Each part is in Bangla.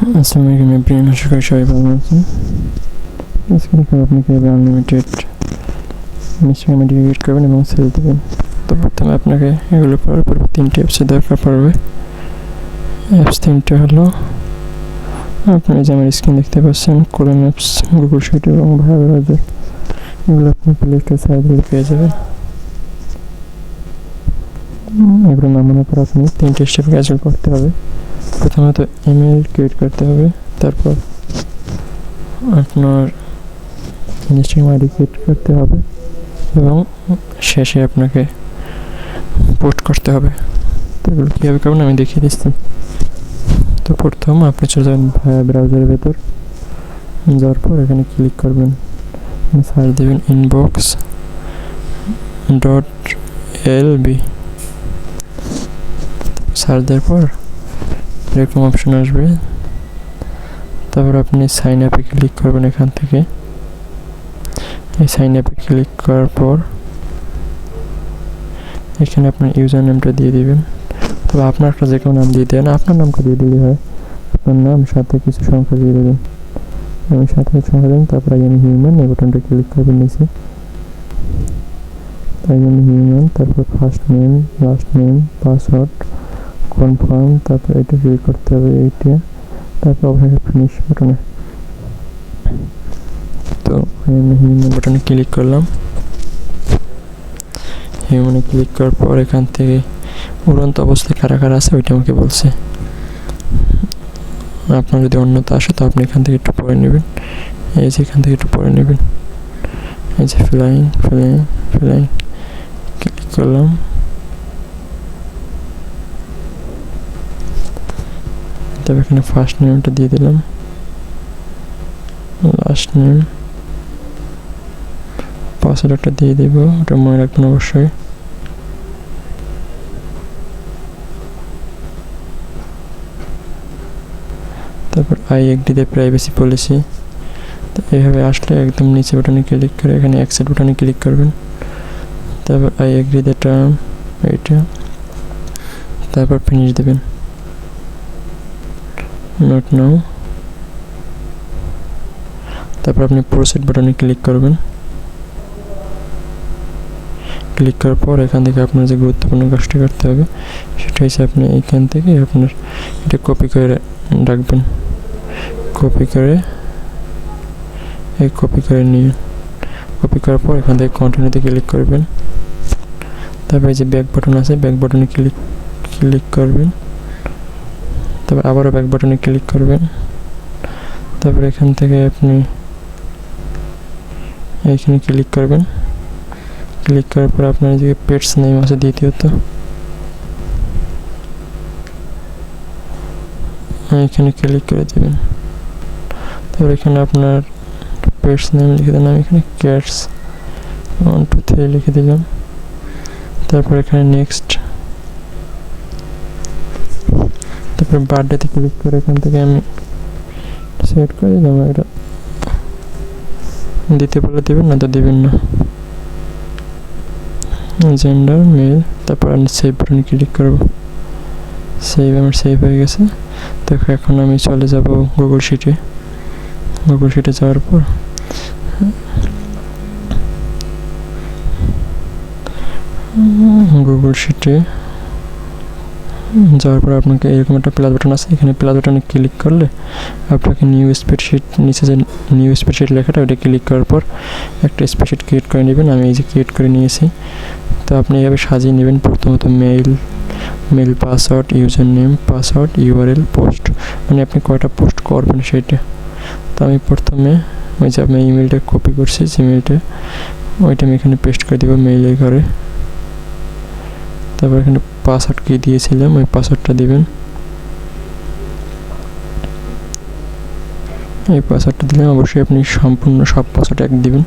আসসালামু আলাইকুম এভরিওয়ান, আশা করি সবাই ভালো আছেন। আজকে আপনাকে আনলিমিটেড ইনস্টাগ্রাম আইডি ক্রিয়েট করবেন এবং সেল দেবেন। তো প্রথমে আপনাকে এগুলো করার পর 3টে অ্যাপসের দরকার পড়বে। অ্যাপস 3টে হলো, আপনারা যে আমার স্ক্রিন দেখতে পাচ্ছেন, ক্রোম অ্যাপস, গুগল শিট এবং ব্রাউজার। এগুলো আপনি প্লে স্টোর সার্চ দিয়ে পেয়ে যাবেন। এগুলো নামানোর পর আপনি 3টে স্টেপ কাজগুলো করতে হবে। প্রথমত ইমেল ক্রিয়েট করতে হবে, তারপর আপনার ইনস্টাগ্রাম আইডি ক্রিয়েট করতে হবে এবং শেষে আপনাকে পোস্ট করতে হবে। তো এগুলো কীভাবে করবেন আমি দেখিয়ে দিচ্ছি। তো প্রথম আপনি চলে যাবেন ব্রাউজারের ভেতর, যাওয়ার পর এখানে ক্লিক করবেন, সার্চ দেবেন inbox.lb। সার্চ দেওয়ার পর এরকম অপশন আসবে, তারপর আপনি সাইন আপে ক্লিক করবেন। এখান থেকে এই সাইন আপে ক্লিক করার পর এখানে আপনার ইউজার নেমটা দিয়ে দিবেন। তবে আপনার একটা যে কোনো নাম দিয়ে দেন, আপনার নামটা দিয়ে দিলে হয়। আপনার নাম সাথে কিছু সংখ্যা দিয়ে দেবেন, আমি সাথে সংখ্যা দেবেন। তারপর আমি হিউম্যান এই বাটনটা ক্লিক করবেন নিচে, তাই জন্য হিউম্যান। তারপর first name, last name, password, confirm, তারপর এটা ক্লিক করতে হবে এইটা, তারপর অবশেষে ফিনিশ বাটনে। তো আমি হিউম্যান বাটনে ক্লিক করলাম। হিউম্যানে ক্লিক করার পর এখান থেকে উড়ন্ত অবস্থায় কারা কারা আছে ওইটা আমাকে বলছে। আপনার যদি অন্যতা আসে তো আপনি এখান থেকে একটু পরে নেবেন, এই যে এখান থেকে একটু পরে নেবেন, এই যে ফ্লাইং ফ্লাইং ফ্লাইং ক্লিক করলাম। তবে এখানে ফার্স্ট নেমটা দিয়ে দিলাম, লাস্ট নেম, পাসওয়ার্ডটা দিয়ে দেব, ওটা মনে রাখবেন অবশ্যই। তারপর I agree the privacy policy. তো এইভাবে আসলে একদম নিচে বাটনে ক্লিক করে এখানে অ্যাকসেপ্ট বাটনে ক্লিক করবেন। তারপর আই এগ্রি দ্য টার্ম এইটা, তারপর ফিনিশ দেবেন, নট নাও। তারপর আপনি প্রসিড বাটনে ক্লিক করবেন। ক্লিক করার পর এখান থেকে আপনার যে গুরুত্বপূর্ণ কাজটি করতে হবে সেটা হচ্ছে আপনি এইখান থেকে আপনার এটা কপি করে রাখবেন, কপি করে নিয়ে কপি করার পর এখান থেকে কন্টিনিউতে ক্লিক করবেন। তারপরে যে ব্যাক বাটন আছে, ব্যাক বাটনে ক্লিক করবেন। তারপর আবারও ব্যাক বাটনে ক্লিক করবেন। তারপর এখান থেকে আপনি এইখানে ক্লিক করবেন। ক্লিক করার পর আপনার যে পেটস নেম আছে দ্বিতীয়ত, এখানে ক্লিক করে দেবেন। তারপর এখানে আপনার পেটস নেম লিখে দেন, আমি এখানে ক্যাটস 1 2 3 লিখে দিলাম। তারপর এখানে নেক্সট, তারপর বার্থডেতে ক্লিক করে এখান থেকে আমি সেট করে দিলাম। এটা দিতে পারলে দেবেন, না তো দেবেন না। জেন্ডার মেল, তারপর আমি সেভ বাটনে ক্লিক করব। আমার সেভ হয়ে গেছে। তো এখন আমি চলে যাব গুগল শিটে। গুগল শিটে যাওয়ার পর আপনাকে এরকম একটা প্লাস বাটন আছে, এখানে প্লাস বাটনে ক্লিক করলে আপনাকে নিউ স্প্রেডশিট, নিচে যে নিউ স্প্রেডশিট লেখাটা ওইটা ক্লিক করার পর একটা স্প্রেডশিট ক্রিয়েট করে নেবেন। আমি এই যে ক্রিয়েট করে নিয়েছি। তো আপনি এইভাবে সাজিয়ে নেবেন। প্রথমত mail, password, user name, password, URL, post, মানে আপনি কয়টা পোস্ট করবেন সেইটা। তো আমি প্রথমে ওই যে আমি ইমেলটা কপি করছি, জিমেলটা ওইটা আমি এখানে পেস্ট করে দেবো মেইলে করে। তারপর এখানে পাসওয়ার্ড কি দিয়েছিলাম ওই পাসওয়ার্ডটা দিবেন। এই পাসওয়ার্ডটা দিলে অবশ্যই আপনি সম্পূর্ণ সব পাসওয়ার্ড এক দিবেন।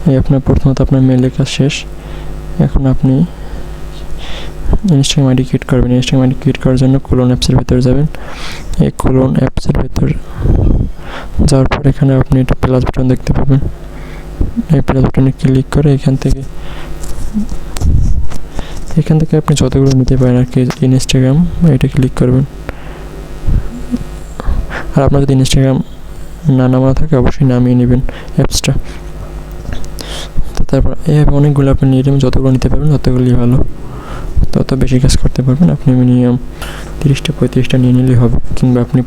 এই আপনার প্রথমত আপনার মেইলের কাজ শেষ। এখন আপনি ইনস্টাগ্রাম আইডি ক্রিয়েট করবেন। ইনস্টাগ্রাম আইডি ক্রিয়েট করার জন্য ক্লোন অ্যাপসের ভেতর যাবেন। এই ক্লোন অ্যাপসের ভেতর যাওয়ার পর এখানে আপনি একটা প্লাস বাটন দেখতে পাবেন। এই প্লাস বাটনে ক্লিক করে এখান থেকে আপনি যতগুলো নিতে পারেন আর কি ইনস্টাগ্রাম, এটা ক্লিক করবেন। আর আপনার যদি ইনস্টাগ্রাম না নামানো থাকে অবশ্যই নামিয়ে নেবেন অ্যাপসটা। তো তারপর এইভাবে অনেকগুলো আপনি নিয়ে নেবেন, যতগুলো নিতে পারবেন ততগুলি ভালো, তত বেশি কাজ করতে পারবেন। আপনি মিনিমাম 30-35টা নিয়ে নিলেই হবে, কিংবা আপনি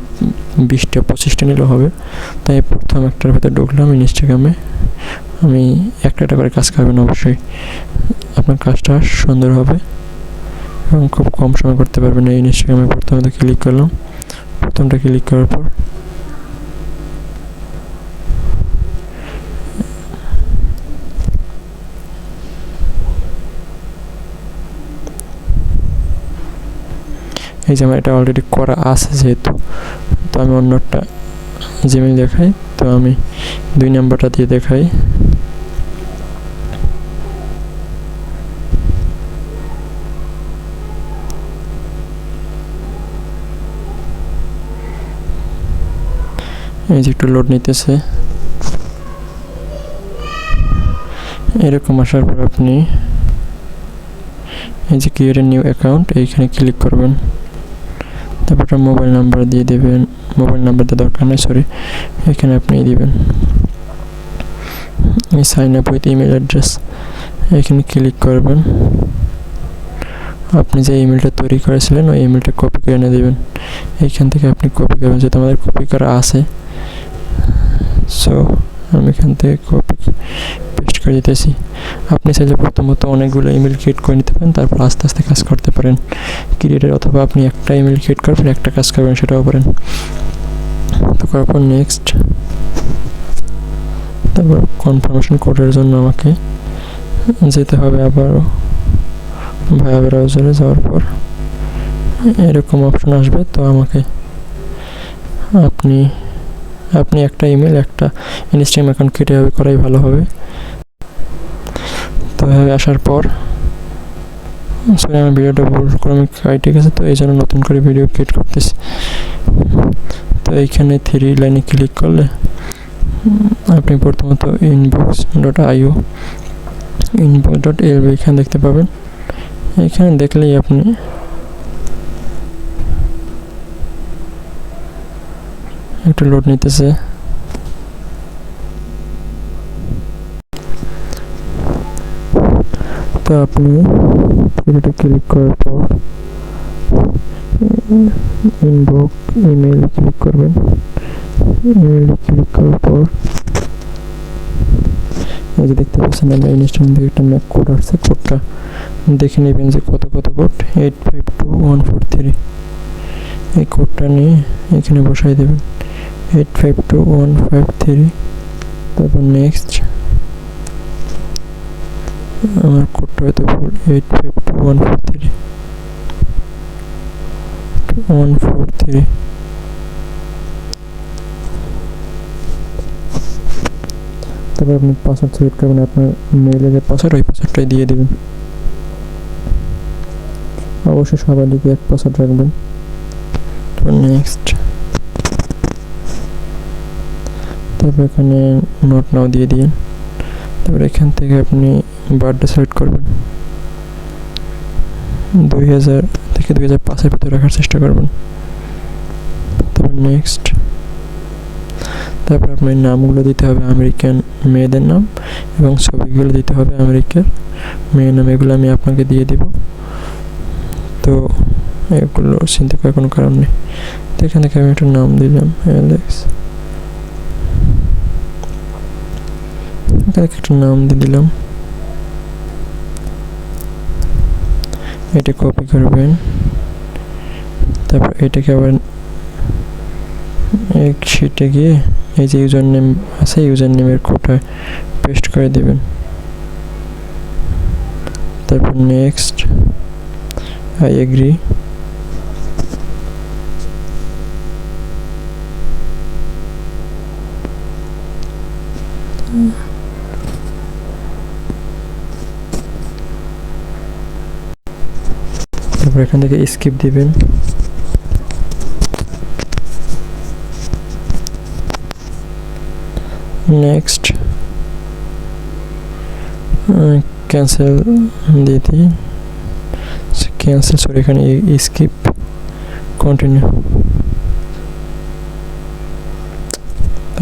20-25টা নিলেও হবে। তাই প্রথম একটার ভেতরে ঢুকলাম ইনস্টাগ্রামে। আমি একটা করে কাজ করবেন, অবশ্যই আপনার কাজটা সুন্দর হবে এবং খুব কম সময় করতে পারবেন। এই ইনস্টাগ্রামে প্রথমে ক্লিক করলাম, প্রথমটা ক্লিক করার পর এই যে আমার এটা অলরেডি করা আছে যেহেতু, তো আমি অন্যটা জিমেইল দেখাই। তো আমি 2 নাম্বারটা দিয়ে দেখাই। এই যে একটু লোড নিতেছে। এরকম আসার পর আপনি এই যে ক্রিয়েট এ নিউ অ্যাকাউন্ট এইখানে ক্লিক করবেন। তারপর মোবাইল নাম্বার দিয়ে দেবেন, মোবাইল নাম্বার দেওয়ার দরকার নেই, সরি, এখানে আপনি দিবেন এই sign up with email address, এখানে ক্লিক করবেন। আপনি যে ইমেলটা তৈরি করেছিলেন ওই ইমেলটা কপি করে এনে দেবেন। এইখান থেকে আপনি কপি করবেন, যেহেতু আমাদের কপি করা আছে। সো আমি এখান থেকে কপি পেস্ট করে দিতেছি। আপনি চাইলে প্রথমত অনেকগুলো ইমেল ক্রিয়েট করে নিতে পারেন, তারপর আস্তে আস্তে কাজ করতে পারেন ক্রিয়েটের, অথবা আপনি একটা ইমেল ক্রিয়েট করবেন, একটা কাজ করবেন, সেটাও পারেন। তো করার পর নেক্সট, তারপর কনফার্মেশন কোডের জন্য আমাকে যেতে হবে আবারও ভায়া ব্রাউজারে। যাওয়ার পর এরকম অপশন আসবে। তো আমাকে আপনি একটা ইমেল একটা ইনস্টাগ্রাম অ্যাকাউন্ট কেটে করাই ভালো হবে। তো এভাবে আসার পর, সরি আমার ভিডিওটা ভুল করে আমি কাটে গেছে, তো এই জন্য নতুন করে ভিডিও ক্রিয়েট করতেছি। তো এইখানে 3 লাইনে ক্লিক করলে আপনি প্রথমত inbox.io inbox.lb এখানে দেখতে পাবেন। এখানে দেখলেই আপনি একটু লোড নিতেছে। তো আপনি এটা ক্লিক করার পর ইনবক্স ইমেল ক্লিক করবেন। ইমেল ক্লিক করার পর এই যে দেখতে পাচ্ছেন আমরা ইনস্টাগ্রাম থেকে একটা ম্যাক কোড আসছে, কোডটা দেখে নেবেন যে কত কোড 852143। এই কোডটা নিয়ে এখানে বসাই দেবেন 852153। তারপর নেক্সট, আমার কোডটা হয়তো ভুল, 852143। তারপর আপনি পাসওয়ার্ড সিলেক্ট করবেন, আপনার মেইলে যে পাসওয়ার্ড ওই পাসওয়ার্ডটাই দিয়ে দেবেন। অবশ্যই সবার দিকে এক পাসওয়ার্ড রাখবেন। তারপর নেক্সট, তারপর এখানে নোট নাও দিয়ে দিন। তারপর এখান থেকে আপনি বার্থডে সিলেক্ট করবেন, 2000 থেকে 2005-এর ভিতরে রাখার চেষ্টা করবেন। তারপর নেক্সট, তারপর আপনার নামগুলো দিতে হবে আমেরিকান মেয়েদের নাম, এবং ছবিগুলো দিতে হবে আমেরিকার মেয়ের নাম, এগুলো আমি আপনাকে দিয়ে দিব। তো এগুলো চিন্তা করার কোনো কারণ নেই। তো এখান থেকে আমি একটা নাম দিলাম অ্যালেক্স, এখানে একটা নাম দিয়ে দিলাম। এটা কপি করবেন, তারপর এটাকে আবার এক শিটে গিয়ে এই যে ইউজার নেম আছে, ইউজার নেমের কোডটা পেস্ট করে দেবেন। তারপর নেক্সট, আই এগ্রি। তারপর এখান থেকে স্কিপ দিবেন। নেক্সট, ক্যান্সেল দিয়ে দিই, ক্যান্সেল, সরি এখানে স্কিপ, কন্টিনিউ।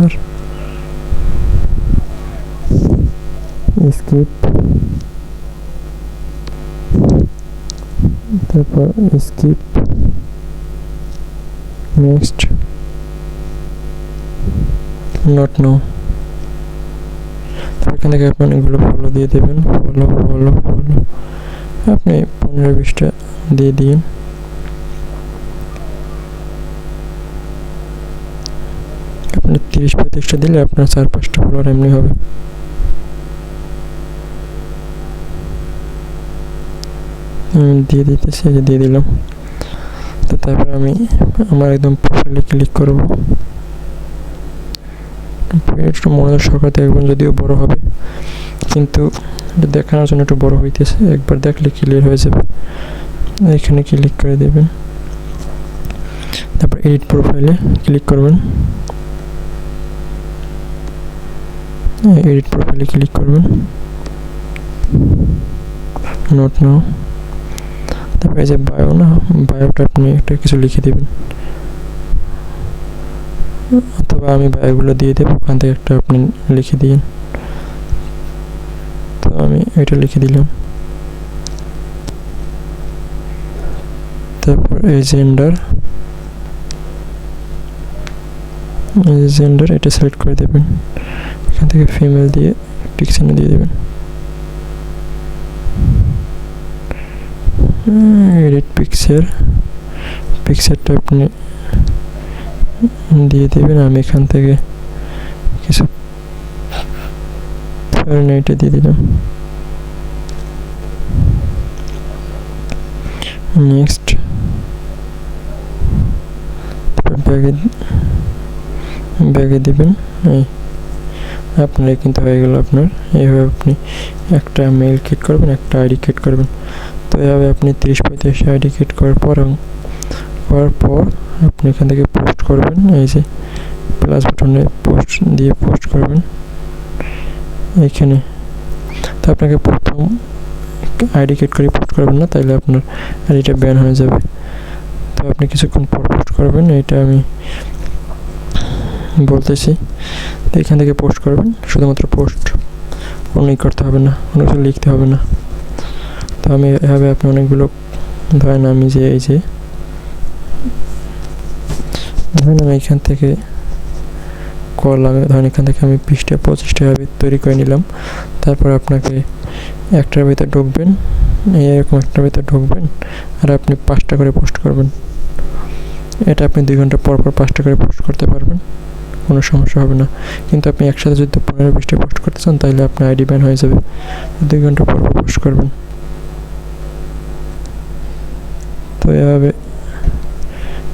এন্টার, স্কিপ, তারপর স্কিপ, নেক্সট, নট নো। এখান থেকে আপনি অনেকগুলো ফলো দিয়ে দেবেন, ফলো ফলো ফলো, আপনি 15-20টা দিয়ে দিন। আপনি 30-35টা দিলে আপনার 4-5টা ফলোয়ার এমনি হবে। আমি দিয়ে দিতেছি, যে দিয়ে দিলাম। তো তারপর আমি আমার একদম প্রোফাইলে ক্লিক করব। একটু মনোযোগ সহকারে দেখবেন, যদিও বড় হবে, কিন্তু এটা দেখানোর জন্য একটু বড় হইতেছে। একবার দেখলে ক্লিয়ার হয়ে যাবে। এখানে ক্লিক করে দেবেন, তারপর এডিট প্রোফাইলে ক্লিক করবেন। এডিট প্রোফাইলে ক্লিক করবেন, নোট নাও। তারপর এই যে বায়ো না, বায়োটা আপনি একটা কিছু লিখে দেবেন, অথবা আমি বায়োগুলো দিয়ে দেবো, ওখান থেকে একটা আপনি লিখে দিন। তো আমি এটা লিখে দিলাম। তারপর এই জেন্ডার এটা সিলেক্ট করে দেবেন। এখান থেকে ফিমেল দিয়ে টিক চিহ্ন দিয়ে দেবেন। এডিট পিকচারটা আপনি দিয়ে দেবেন। আমি এখান থেকে কিছু ফারেনহাইটে দিয়ে দিলাম। নেক্সট, ব্যাগে দিবেন। এই আপনার কিন্তু হয়ে গেল। আপনার এইভাবে আপনি একটা মেইল ক্রিয়েট করবেন, একটা আইডি ক্রিয়েট করবেন। তো এইভাবে আপনি 30-35 আইডি ক্রিয়েট করার পর আপনি এখান থেকে পোস্ট করবেন। এই যে প্লাস বাটনে পোস্ট দিয়ে পোস্ট করবেন এইখানে। তো আপনাকে প্রথম আইডি ক্রিয়েট করে পোস্ট করবেন না, তাইলে আপনার আইডিটা ব্যান হয়ে যাবে। তো আপনি কিছুক্ষণ পর পোস্ট করবেন, এটা আমি বলতেছি। তো এখান থেকে পোস্ট করবেন, শুধুমাত্র পোস্ট, অনেক করতে হবে না, কোনো কিছু লিখতে হবে না। তো আমি এভাবে আপনি অনেকগুলো, ধরেন আমি যে এই যে ধরেন আমি এখান থেকে করলাম, ধরেন এখান থেকে আমি 20-25টা তৈরি করে নিলাম। তারপর আপনাকে একটার ভিতরে ঢুকবেন, এরকম একটার ভিতরে ঢুকবেন, আর আপনি 5টা করে পোস্ট করবেন। এটা আপনি 2 ঘন্টা পর 5টা করে পোস্ট করতে পারবেন, কোনো সমস্যা হবে না। কিন্তু আপনি একসাথে যদি 15-20টা পোস্ট করতে চান, তাহলে আপনার আইডি ব্যান হয়ে যাবে। 2 ঘন্টা পর পোস্ট করবেন। তো এভাবে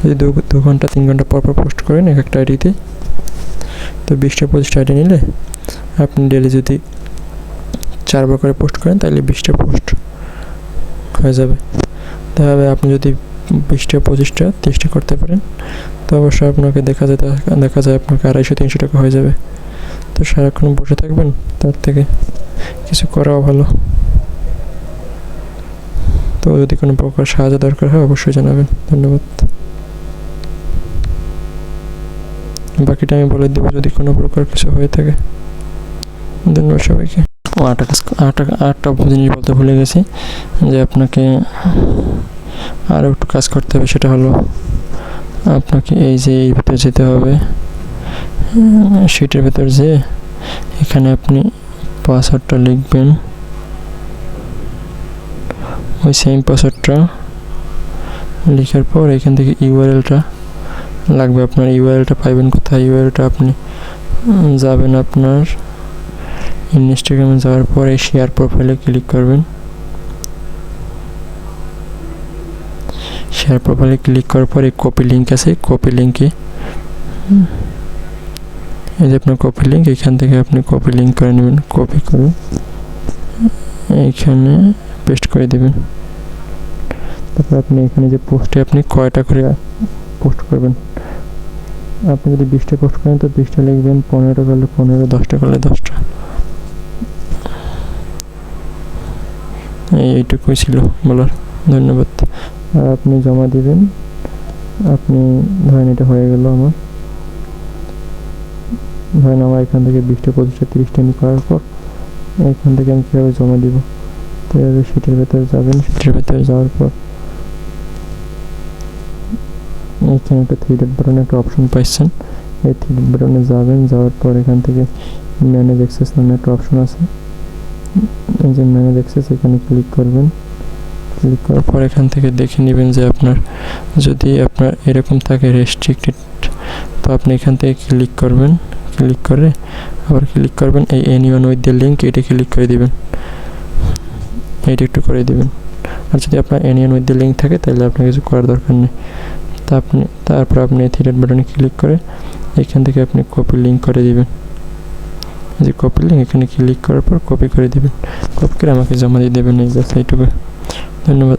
যদি 2 ঘন্টা 3 ঘন্টা পর পোস্ট করেন এক একটা আইডিতে, তো 20টা-25টা আইডি নিলে আপনি ডেলি যদি 4 বার করে পোস্ট করেন, তাহলে 20টা পোস্ট হয়ে যাবে। তাহলে আপনি যদি 20টা-25টা 30টা করতে পারেন, তো অবশ্যই আপনাকে দেখা যায় আপনাকে 250-300 টাকা হয়ে যাবে। তো সারাক্ষণ বসে থাকবেন, তার থেকে কিছু করাও ভালো। তো যদি কোনো প্রকার সাহায্য দরকার হয়, অবশ্যই জানাবেন। ধন্যবাদ। বাকিটা আমি বলে দেবো যদি কোনো প্রকার কিছু হয়ে থাকে। ধন্যবাদ সবাইকে। আরেকটা জিনিস বলতে ভুলে গেছি, যে আপনাকে আরও একটু কাজ করতে হবে। সেটা হলো আপনাকে এই যে এই ভিতরে যেতে হবে, শিটের ভেতর যে এখানে আপনি পাসওয়ার্ডটা লিখবেন, ওই সেম পাসওয়ার্ডটা লেখার পর এখান থেকে ইউআরএলটা লাগবে। আপনার ইউআরএলটা পাইবেন কোথায়? ইউআরএলটা আপনি যাবেন আপনার ইনস্টাগ্রামে, যাওয়ার পরে শেয়ার প্রোফাইলে ক্লিক করবেন। শেয়ার প্রোফাইলে ক্লিক করার পরে কপি লিঙ্ক আছে, কপি লিঙ্কে এই যে আপনার কপি লিঙ্ক, এখান থেকে আপনি কপি লিঙ্ক করে নেবেন। কপি করে এইখানে পেস্ট করে দেবেন। তারপর আপনি এখানে যে পোস্টে আপনি কয়টা করে পোস্ট করবেন। আপনি যদি 20টা পোস্ট করেন, তো 20টা লিখবেন, 15টা করলে 15, 10টা করলে 10টা। এইটুকুই ছিল বলার। ধন্যবাদ। আর আপনি জমা দিবেন। আপনি ধরেন এটা হয়ে গেল আমার, ধরেন আমার এখান থেকে 20টা 25টা 30টা আমি করার পর এখান থেকে আমি কীভাবে জমা দিব, তো এভাবে শিটের ভেতরে যাবেন। শিটের ভেতরে যাওয়ার পর এখানে একটা 3 ডট বাটনে একটা অপশন পাইছেন, এই 3 ডট বাটনে যাবেন। যাওয়ার পর এখান থেকে ম্যানেজ অ্যাক্সেস নামে একটা অপশন আছে, এই যে ম্যানেজ অ্যাক্সেস, এখানে ক্লিক করবেন। ক্লিক করার পর এখান থেকে দেখে নেবেন যে আপনার যদি আপনার এরকম থাকে রেস্ট্রিক্টেড, তো আপনি এখান থেকে ক্লিক করবেন। ক্লিক করে আবার ক্লিক করবেন এই এনিওয়ান উইথ দ্য লিঙ্ক, এটা ক্লিক করে দিবেন, এইটা একটু করে দিবেন। আর যদি আপনার এনিওয়ান উইথ দ্য লিঙ্ক থাকে তাহলে আপনার কিছু করার দরকার নেই। তারপর আপনি এই 3 ডট বাটনে ক্লিক করে এখান থেকে আপনি কপি লিঙ্ক করে দিবেন, যে কপি লিঙ্ক এখানে ক্লিক করার পর কপি করে দিবেন। কপি করে আমাকে জমা দিয়ে দেবেন, এই জাস্ট এইটুকু। ধন্যবাদ।